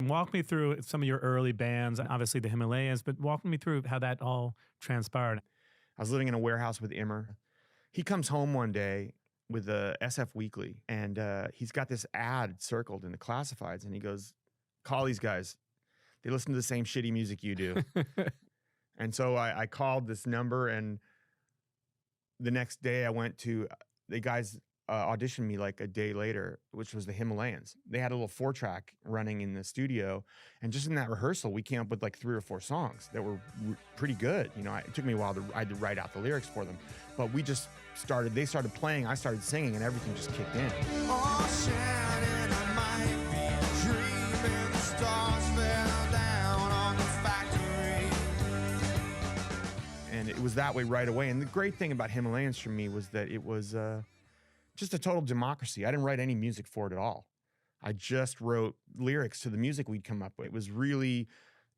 Walk me through some of your early bands, obviously the Himalayans, but walk me through how that all transpired. I was living in a warehouse with Immer. He comes home one day with the SF Weekly, and he's got this ad circled in the classifieds, and he goes, call these guys. They listen to the same shitty music you do. And so I called this number, and the next day I went to, the guys auditioned me like a day later, which was the Himalayans. They had a little 4-track running in the studio, and just in that rehearsal, we came up with like 3 or 4 songs that were pretty good. You know, it took me a while I had to write out the lyrics for them, but we just started, they started playing, I started singing, and everything just kicked in. Oh, Shannon, I might be dreaming, the stars fell down on the factory. And it was that way right away. And the great thing about Himalayans for me was that it was just a total democracy. I didn't write any music for it at all. I just wrote lyrics to the music we'd come up with. It was really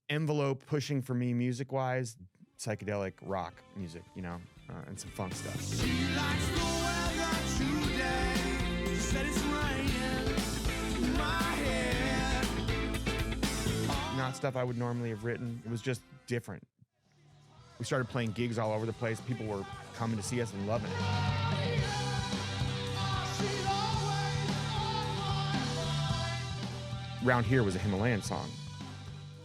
envelope pushing for me music-wise, psychedelic rock music, you know, and some funk stuff. She likes the weather today. She said it's raining in my head. Not stuff I would normally have written. It was just different. We started playing gigs all over the place. People were coming to see us and loving it. Round Here was a Himalayan song.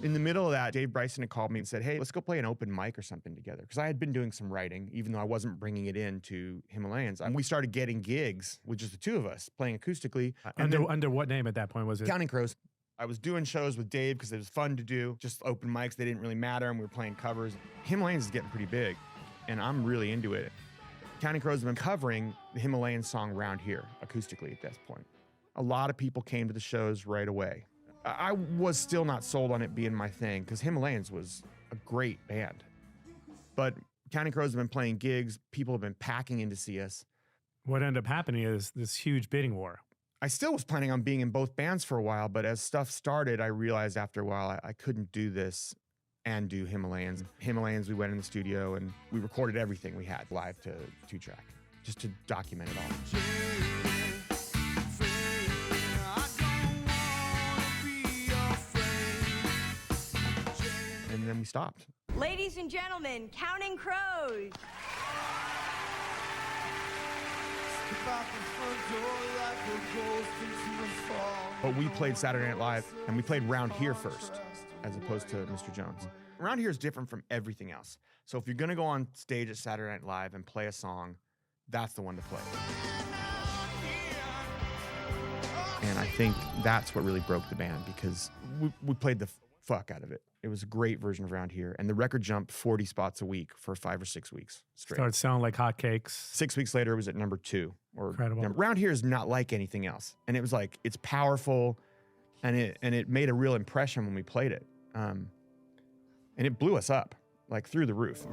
In the middle of that, Dave Bryson had called me and said, hey, let's go play an open mic or something together. Because I had been doing some writing, even though I wasn't bringing it into Himalayans. And we started getting gigs with just the 2 of us, playing acoustically. Under what name at that point was it? Counting Crows. I was doing shows with Dave because it was fun to do. Just open mics, they didn't really matter, and we were playing covers. Himalayans is getting pretty big, and I'm really into it. Counting Crows have been covering the Himalayan song Round Here acoustically at this point. A lot of people came to the shows right away. I was still not sold on it being my thing because Himalayans was a great band. But Counting Crows have been playing gigs. People have been packing in to see us. What ended up happening is this huge bidding war. I still was planning on being in both bands for a while, but as stuff started, I realized after a while I couldn't do this and do Himalayans. Himalayans, we went in the studio and we recorded everything we had live to 2-track, just to document it all. And then we stopped. Ladies and gentlemen, Counting Crows. But we played Saturday Night Live, and we played Round Here first, as opposed to Mr. Jones. Round Here is different from everything else. So if you're gonna go on stage at Saturday Night Live and play a song, that's the one to play. And I think that's what really broke the band, because we played the fuck out of it. It was a great version of Round Here, and the record jumped 40 spots a week for 5 or 6 weeks straight. Started selling like hotcakes. 6 weeks later, it was at number 2. Incredible. Round Here is not like anything else, and it was like, it's powerful, and it made a real impression when we played it, and it blew us up like through the roof.